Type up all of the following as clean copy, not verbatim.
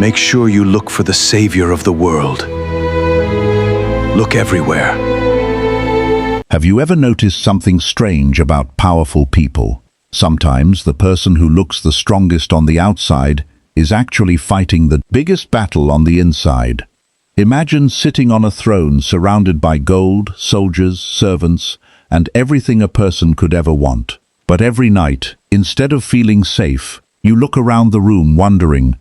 Make sure you look for the savior of the world. Look everywhere. Have you ever noticed something strange about powerful people? Sometimes the person who looks the strongest on the outside is actually fighting the biggest battle on the inside. Imagine sitting on a throne surrounded by gold, soldiers, servants, and everything a person could ever want. But every night, instead of feeling safe, you look around the room wondering,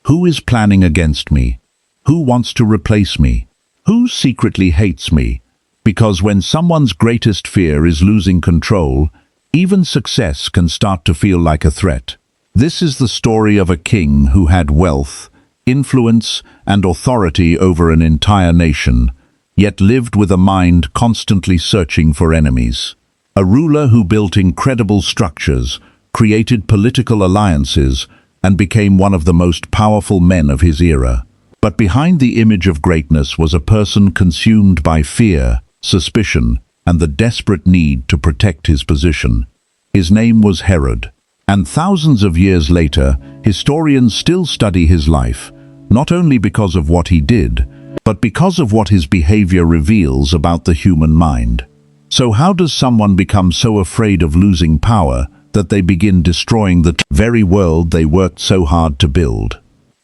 who is planning against me? Who wants to replace me? Who secretly hates me? Because when someone's greatest fear is losing control, even success can start to feel like a threat. This is the story of a king who had wealth, influence, and authority over an entire nation, yet lived with a mind constantly searching for enemies. A ruler who built incredible structures, created political alliances, and became one of the most powerful men of his era. But behind the image of greatness was a person consumed by fear, suspicion, and the desperate need to protect his position. His name was Herod, and thousands of years later, historians still study his life, not only because of what he did, but because of what his behavior reveals about the human mind. So how does someone become so afraid of losing power that they begin destroying the very world they worked so hard to build?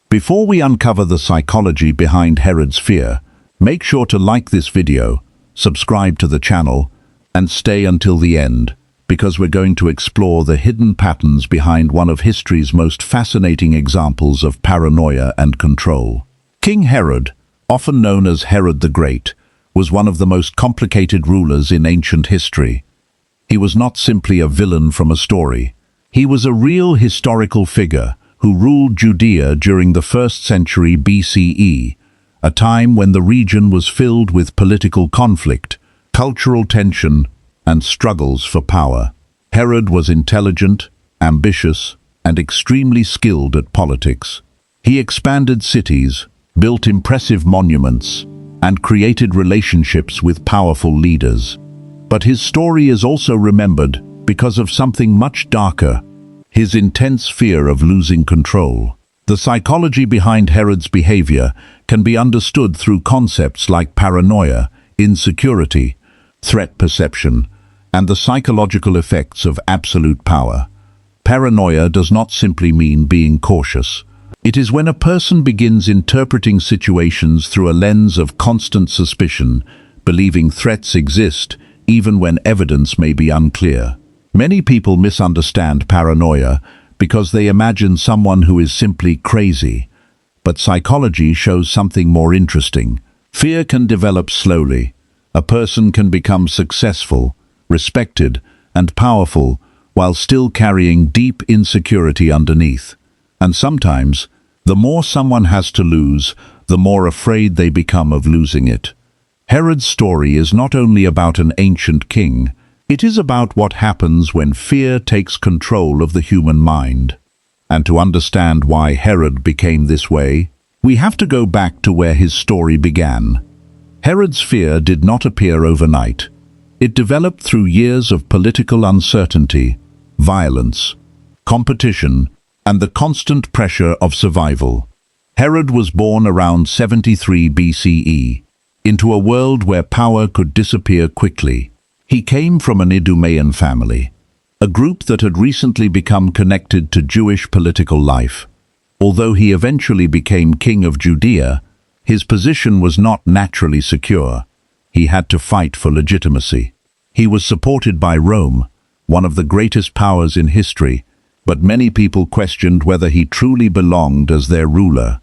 Before we uncover the psychology behind Herod's fear, make sure to like this video, subscribe to the channel, and stay until the end, because we're going to explore the hidden patterns behind one of history's most fascinating examples of paranoia and control. King Herod, often known as Herod the Great, was one of the most complicated rulers in ancient history. He was not simply a villain from a story. He was a real historical figure who ruled Judea during the 1st century BCE, a time when the region was filled with political conflict, cultural tension, and struggles for power. Herod was intelligent, ambitious, and extremely skilled at politics. He expanded cities, built impressive monuments, and created relationships with powerful leaders. But his story is also remembered because of something much darker: his intense fear of losing control. The psychology behind Herod's behavior can be understood through concepts like paranoia, insecurity, threat perception, and the psychological effects of absolute power. Paranoia does not simply mean being cautious. It is when a person begins interpreting situations through a lens of constant suspicion, believing threats exist even when evidence may be unclear. Many people misunderstand paranoia because they imagine someone who is simply crazy. But psychology shows something more interesting. Fear can develop slowly. A person can become successful, respected, and powerful while still carrying deep insecurity underneath. And sometimes, the more someone has to lose, the more afraid they become of losing it. Herod's story is not only about an ancient king, it is about what happens when fear takes control of the human mind. And to understand why Herod became this way, we have to go back to where his story began. Herod's fear did not appear overnight. It developed through years of political uncertainty, violence, competition, and the constant pressure of survival. Herod was born around 73 BCE, into a world where power could disappear quickly. He came from an Idumean family, a group that had recently become connected to Jewish political life. Although he eventually became king of Judea, his position was not naturally secure. He had to fight for legitimacy. He was supported by Rome, one of the greatest powers in history, but many people questioned whether he truly belonged as their ruler.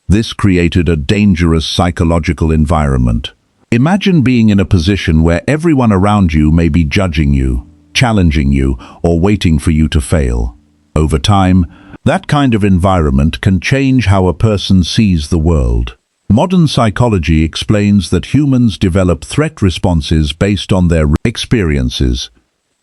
This created a dangerous psychological environment. Imagine being in a position where everyone around you may be judging you, challenging you, or waiting for you to fail. Over time, that kind of environment can change how a person sees the world. Modern psychology explains that humans develop threat responses based on their experiences.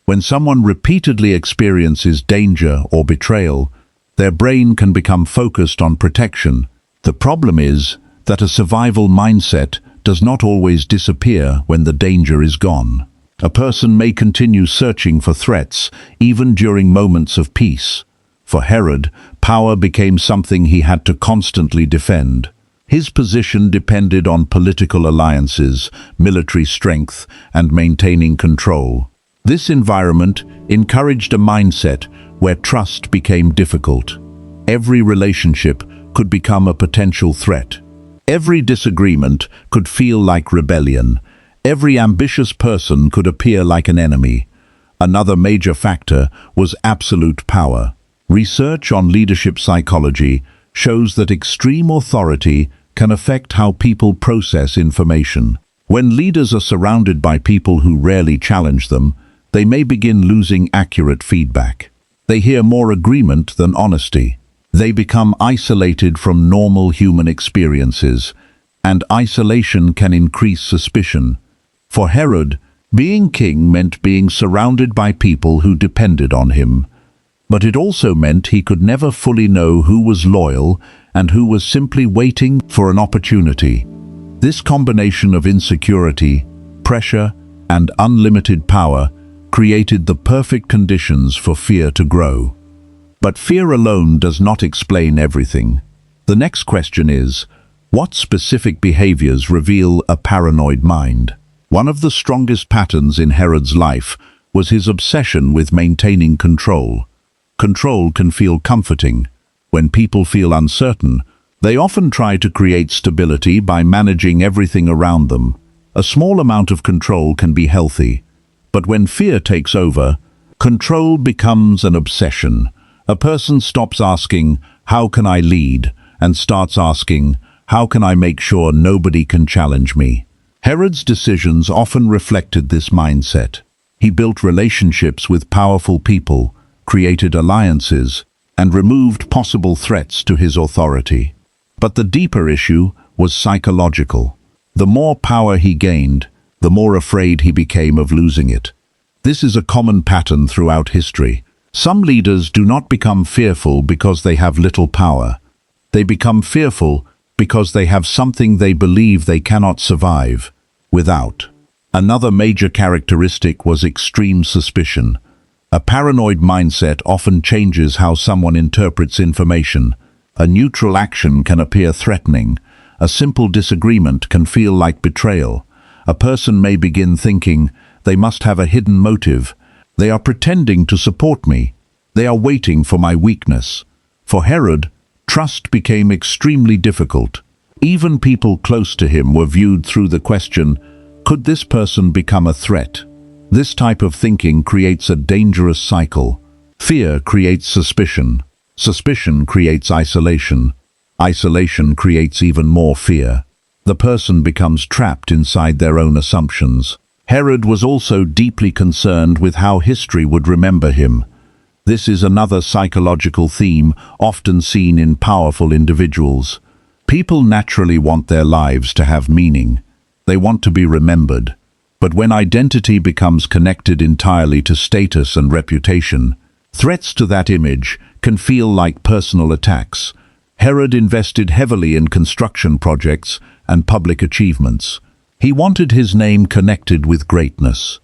When someone repeatedly experiences danger or betrayal, their brain can become focused on protection. The problem is that a survival mindset does not always disappear when the danger is gone. A person may continue searching for threats even during moments of peace. For Herod, Power became something he had to constantly defend. His position depended on political alliances, military strength, and maintaining control. This environment encouraged a mindset where trust became difficult. Every relationship could become a potential threat. Every disagreement could feel like rebellion. Every ambitious person could appear like an enemy. Another major factor was absolute power. Research on leadership psychology shows that extreme authority can affect how people process information. When leaders are surrounded by people who rarely challenge them, they may begin losing accurate feedback. They hear more agreement than honesty. They become isolated from normal human experiences, and isolation can increase suspicion. For Herod, being king meant being surrounded by people who depended on him. But it also meant he could never fully know who was loyal and who was simply waiting for an opportunity. This combination of insecurity, pressure, and unlimited power created the perfect conditions for fear to grow. But fear alone does not explain everything. The next question is, what specific behaviors reveal a paranoid mind? One of the strongest patterns in Herod's life was his obsession with maintaining control. Control can feel comforting. When people feel uncertain, they often try to create stability by managing everything around them. A small amount of control can be healthy, but when fear takes over, control becomes an obsession. A person stops asking, "How can I lead?" and starts asking, "How can I make sure nobody can challenge me?" Herod's decisions often reflected this mindset. He built relationships with powerful people, created alliances, and removed possible threats to his authority. But the deeper issue was psychological. The more power he gained, the more afraid he became of losing it. This is a common pattern throughout history. Some leaders do not become fearful because they have little power. They become fearful because they have something they believe they cannot survive without. Another major characteristic was extreme suspicion. A paranoid mindset often changes how someone interprets information. A neutral action can appear threatening. A simple disagreement can feel like betrayal. A person may begin thinking, they must have a hidden motive. They are pretending to support me. They are waiting for my weakness. For Herod, trust became extremely difficult. Even people close to him were viewed through the question, could this person become a threat? This type of thinking creates a dangerous cycle. Fear creates suspicion. Suspicion creates isolation. Isolation creates even more fear. The person becomes trapped inside their own assumptions. Herod was also deeply concerned with how history would remember him. This is another psychological theme often seen in powerful individuals. People naturally want their lives to have meaning. They want to be remembered. But when identity becomes connected entirely to status and reputation, threats to that image can feel like personal attacks. Herod invested heavily in construction projects and public achievements. He wanted his name connected with greatness.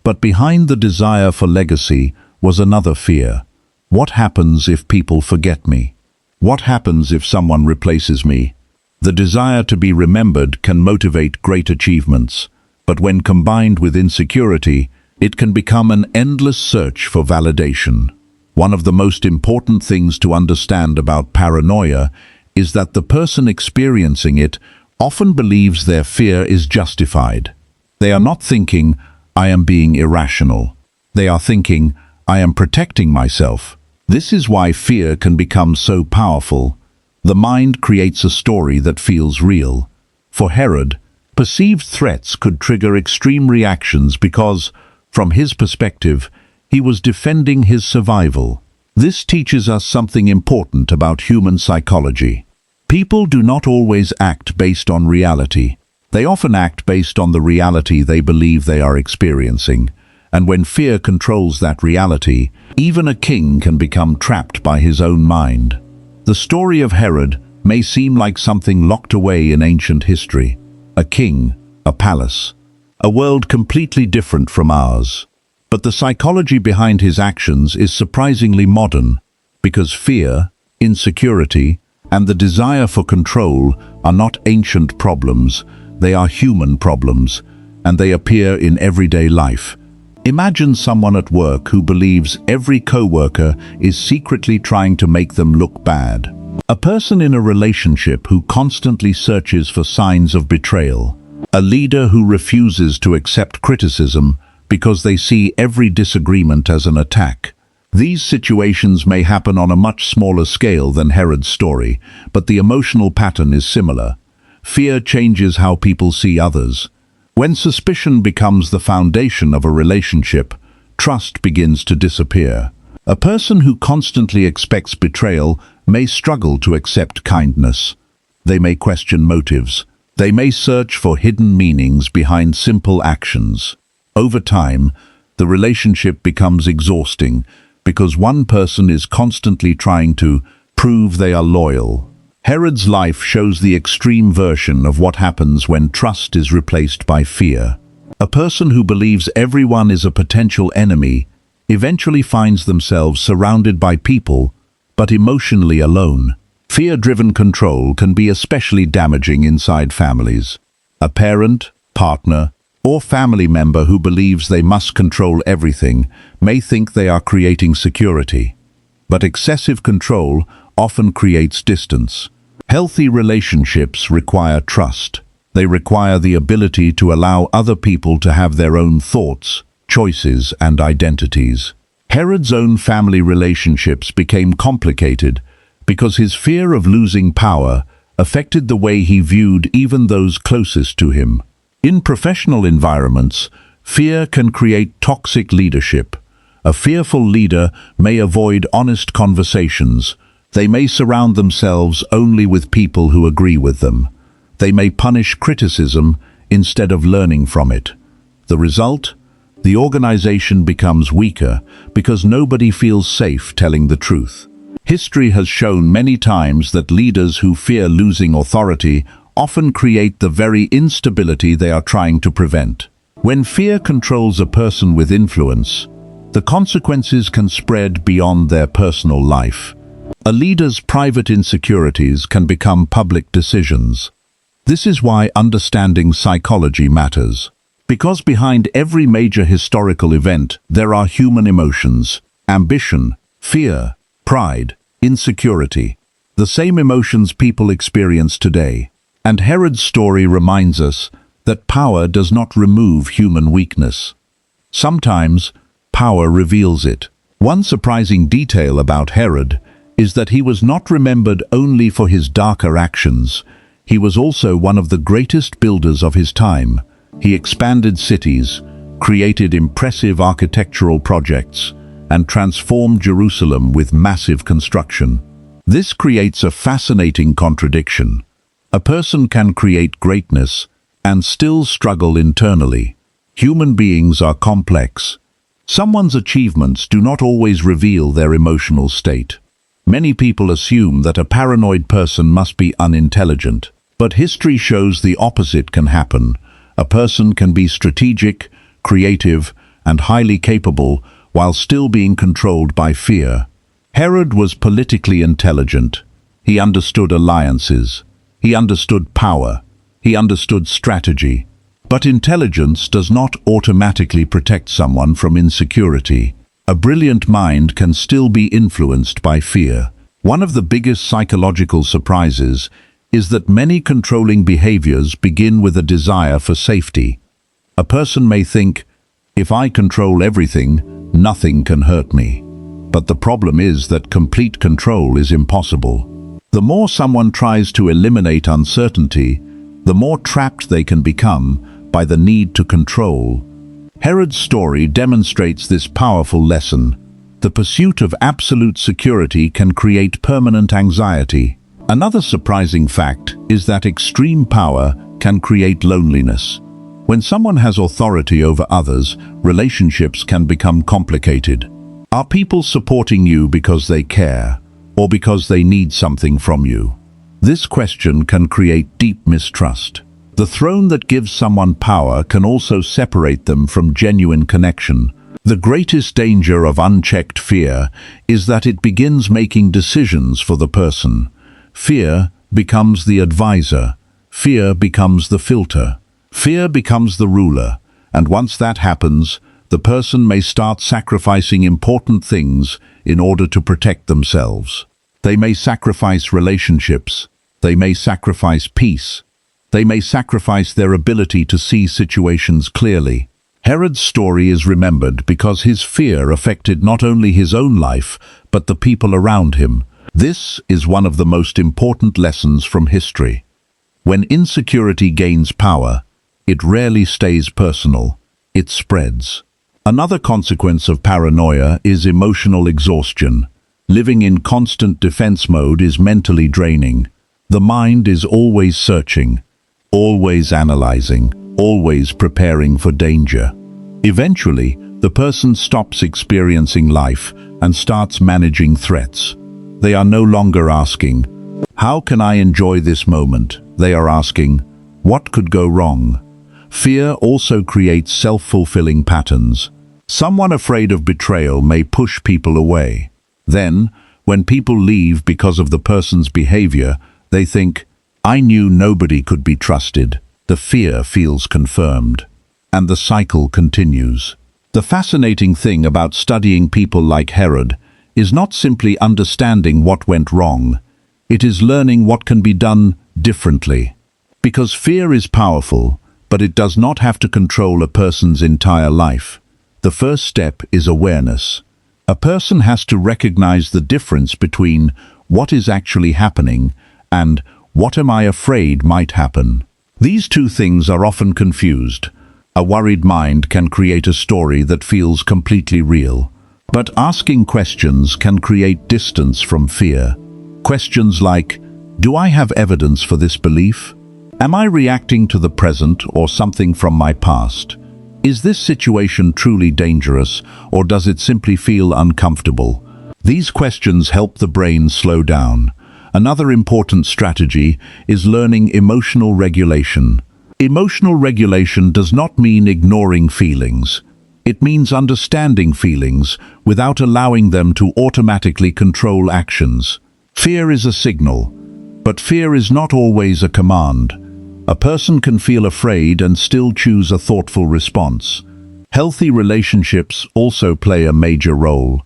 But behind the desire for legacy was another fear. What happens if people forget me? What happens if someone replaces me? The desire to be remembered can motivate great achievements, but when combined with insecurity, it can become an endless search for validation. One of the most important things to understand about paranoia is that the person experiencing it often believes their fear is justified. They are not thinking, "I am being irrational." They are thinking, "I am protecting myself." This is why fear can become so powerful. The mind creates a story that feels real. For Herod, perceived threats could trigger extreme reactions because, from his perspective, he was defending his survival. This teaches us something important about human psychology. People do not always act based on reality. They often act based on the reality they believe they are experiencing. And when fear controls that reality, even a king can become trapped by his own mind. The story of Herod may seem like something locked away in ancient history. A king, a palace, a world completely different from ours. But the psychology behind his actions is surprisingly modern, because fear, insecurity, and the desire for control are not ancient problems, they are human problems, and they appear in everyday life. Imagine someone at work who believes every coworker is secretly trying to make them look bad. A person in a relationship who constantly searches for signs of betrayal. A leader who refuses to accept criticism because they see every disagreement as an attack. These situations may happen on a much smaller scale than Herod's story, but the emotional pattern is similar. Fear changes how people see others. When suspicion becomes the foundation of a relationship, trust begins to disappear. A person who constantly expects betrayal may struggle to accept kindness. They may question motives. They may search for hidden meanings behind simple actions. Over time, the relationship becomes exhausting because one person is constantly trying to prove they are loyal. Herod's life shows the extreme version of what happens when trust is replaced by fear. A person who believes everyone is a potential enemy eventually finds themselves surrounded by people, but emotionally alone. Fear-driven control can be especially damaging inside families. A parent, partner, or family member who believes they must control everything may think they are creating security. But excessive control often creates distance. Healthy relationships require trust. They require the ability to allow other people to have their own thoughts, choices, and identities. Herod's own family relationships became complicated because his fear of losing power affected the way he viewed even those closest to him. In professional environments, fear can create toxic leadership. A fearful leader may avoid honest conversations. They may surround themselves only with people who agree with them. They may punish criticism instead of learning from it. The result? The organization becomes weaker because nobody feels safe telling the truth. History has shown many times that leaders who fear losing authority often create the very instability they are trying to prevent. When fear controls a person with influence, the consequences can spread beyond their personal life. A leader's private insecurities can become public decisions. This is why understanding psychology matters. Because behind every major historical event, there are human emotions, ambition, fear, pride, insecurity, the same emotions people experience today. And Herod's story reminds us that power does not remove human weakness. Sometimes, power reveals it. One surprising detail about Herod is that he was not remembered only for his darker actions. He was also one of the greatest builders of his time. He expanded cities, created impressive architectural projects, and transformed Jerusalem with massive construction. This creates a fascinating contradiction. A person can create greatness and still struggle internally. Human beings are complex. Someone's achievements do not always reveal their emotional state. Many people assume that a paranoid person must be unintelligent, but history shows the opposite can happen. A person can be strategic, creative, and highly capable while still being controlled by fear. Herod was politically intelligent. He understood alliances. He understood power. He understood strategy. But intelligence does not automatically protect someone from insecurity. A brilliant mind can still be influenced by fear. One of the biggest psychological surprises is that many controlling behaviors begin with a desire for safety. A person may think, if I control everything, nothing can hurt me. But the problem is that complete control is impossible. The more someone tries to eliminate uncertainty, the more trapped they can become by the need to control. Herod's story demonstrates this powerful lesson. The pursuit of absolute security can create permanent anxiety. Another surprising fact is that extreme power can create loneliness. When someone has authority over others, relationships can become complicated. Are people supporting you because they care, or because they need something from you? This question can create deep mistrust. The throne that gives someone power can also separate them from genuine connection. The greatest danger of unchecked fear is that it begins making decisions for the person. Fear becomes the advisor. Fear becomes the filter. Fear becomes the ruler. And once that happens, the person may start sacrificing important things in order to protect themselves. They may sacrifice relationships. They may sacrifice peace. They may sacrifice their ability to see situations clearly. Herod's story is remembered because his fear affected not only his own life, but the people around him. This is one of the most important lessons from history. When insecurity gains power, it rarely stays personal. It spreads. Another consequence of paranoia is emotional exhaustion. Living in constant defense mode is mentally draining. The mind is always searching, always analyzing, always preparing for danger. Eventually, the person stops experiencing life and starts managing threats. They are no longer asking, "How can I enjoy this moment?" They are asking, "What could go wrong?" Fear also creates self-fulfilling patterns. Someone afraid of betrayal may push people away. Then, when people leave because of the person's behavior, they think, "I knew nobody could be trusted." The fear feels confirmed, and the cycle continues. The fascinating thing about studying people like Herod is not simply understanding what went wrong. It is learning what can be done differently. Because fear is powerful, but it does not have to control a person's entire life. The first step is awareness. A person has to recognize the difference between what is actually happening and what am I afraid might happen. These two things are often confused. A worried mind can create a story that feels completely real. But asking questions can create distance from fear. Questions like, do I have evidence for this belief? Am I reacting to the present or something from my past? Is this situation truly dangerous, or does it simply feel uncomfortable? These questions help the brain slow down. Another important strategy is learning emotional regulation. Emotional regulation does not mean ignoring feelings. It means understanding feelings without allowing them to automatically control actions. Fear is a signal, but fear is not always a command. A person can feel afraid and still choose a thoughtful response. Healthy relationships also play a major role.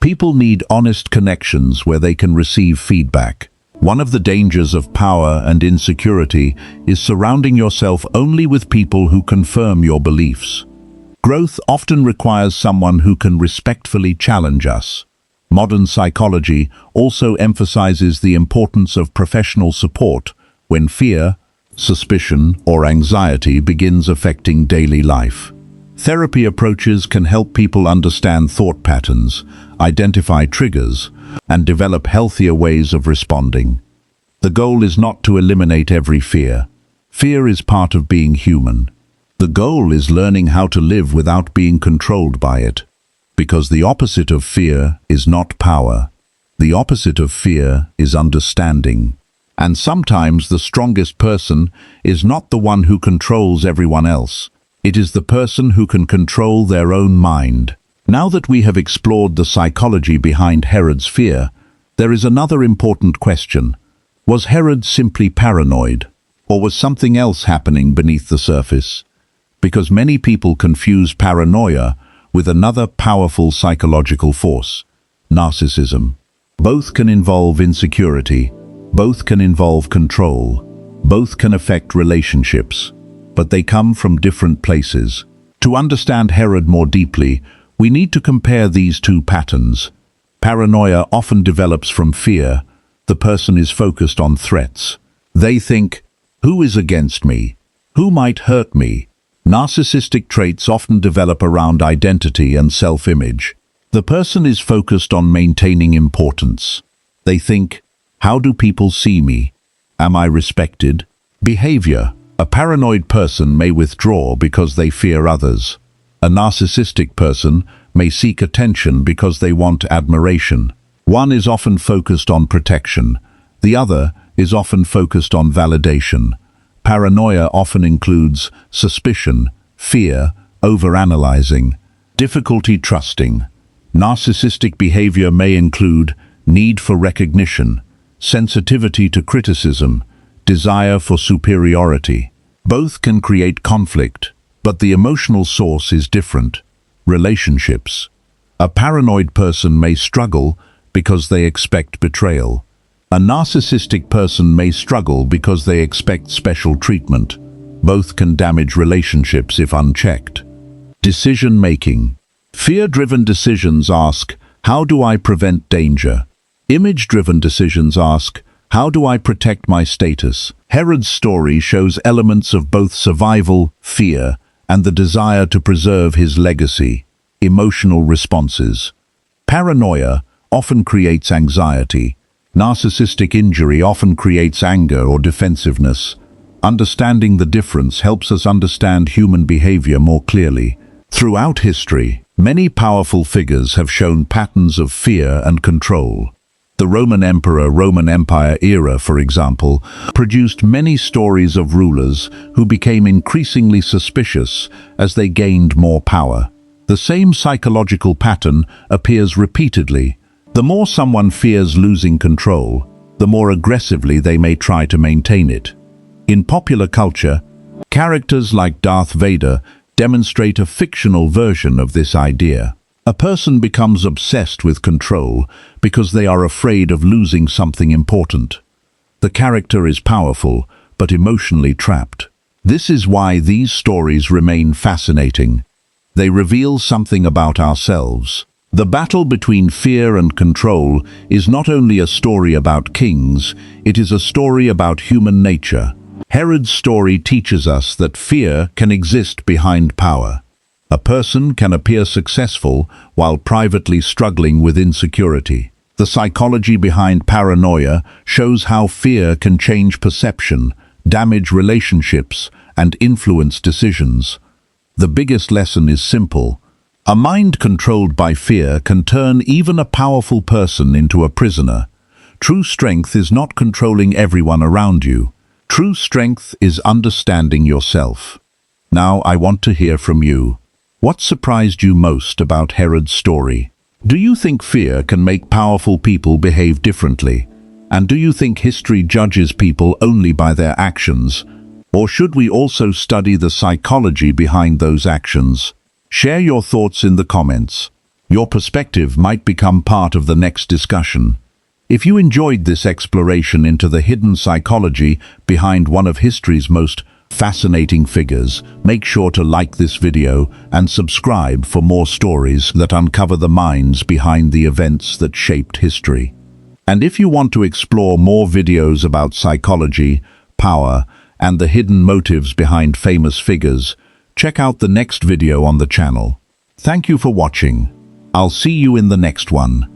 People need honest connections where they can receive feedback. One of the dangers of power and insecurity is surrounding yourself only with people who confirm your beliefs. Growth often requires someone who can respectfully challenge us. Modern psychology also emphasizes the importance of professional support when fear, suspicion, or anxiety begins affecting daily life. Therapy approaches can help people understand thought patterns, identify triggers, and develop healthier ways of responding. The goal is not to eliminate every fear. Fear is part of being human. The goal is learning how to live without being controlled by it. Because the opposite of fear is not power. The opposite of fear is understanding. And sometimes the strongest person is not the one who controls everyone else. It is the person who can control their own mind. Now that we have explored the psychology behind Herod's fear, there is another important question. Was Herod simply paranoid? Or was something else happening beneath the surface? Because many people confuse paranoia with another powerful psychological force, narcissism. Both can involve insecurity. Both can involve control. Both can affect relationships. But they come from different places. To understand Herod more deeply, we need to compare these two patterns. Paranoia often develops from fear. The person is focused on threats. They think, who is against me? Who might hurt me? Narcissistic traits often develop around identity and self-image. The person is focused on maintaining importance. They think, how do people see me? Am I respected? Behavior. A paranoid person may withdraw because they fear others. A narcissistic person may seek attention because they want admiration. One is often focused on protection. The other is often focused on validation. Paranoia often includes suspicion, fear, overanalyzing. Difficulty trusting. Narcissistic behavior may include need for recognition, sensitivity to criticism, desire for superiority. Both can create conflict, but the emotional source is different. Relationships. A paranoid person may struggle because they expect betrayal. A narcissistic person may struggle because they expect special treatment. Both can damage relationships if unchecked. Decision-making. Fear-driven decisions ask, how do I prevent danger? Image-driven decisions ask, how do I protect my status? Herod's story shows elements of both survival, fear, and the desire to preserve his legacy. Emotional responses. Paranoia often creates anxiety. Narcissistic injury often creates anger or defensiveness. Understanding the difference helps us understand human behavior more clearly. Throughout history, many powerful figures have shown patterns of fear and control. The Roman Empire era, for example, produced many stories of rulers who became increasingly suspicious as they gained more power. The same psychological pattern appears repeatedly. The more someone fears losing control, the more aggressively they may try to maintain it. In popular culture, characters like Darth Vader demonstrate a fictional version of this idea. A person becomes obsessed with control because they are afraid of losing something important. The character is powerful, but emotionally trapped. This is why these stories remain fascinating. They reveal something about ourselves. The battle between fear and control is not only a story about kings, it is a story about human nature. Herod's story teaches us that fear can exist behind power. A person can appear successful while privately struggling with insecurity. The psychology behind paranoia shows how fear can change perception, damage relationships, and influence decisions. The biggest lesson is simple. A mind controlled by fear can turn even a powerful person into a prisoner. True strength is not controlling everyone around you. True strength is understanding yourself. Now I want to hear from you. What surprised you most about Herod's story? Do you think fear can make powerful people behave differently? And do you think history judges people only by their actions? Or should we also study the psychology behind those actions? Share your thoughts in the comments. Your perspective might become part of the next discussion. If you enjoyed this exploration into the hidden psychology behind one of history's most fascinating figures, make sure to like this video and subscribe for more stories that uncover the minds behind the events that shaped history. And if you want to explore more videos about psychology, power, and the hidden motives behind famous figures, check out the next video on the channel. Thank you for watching. I'll see you in the next one.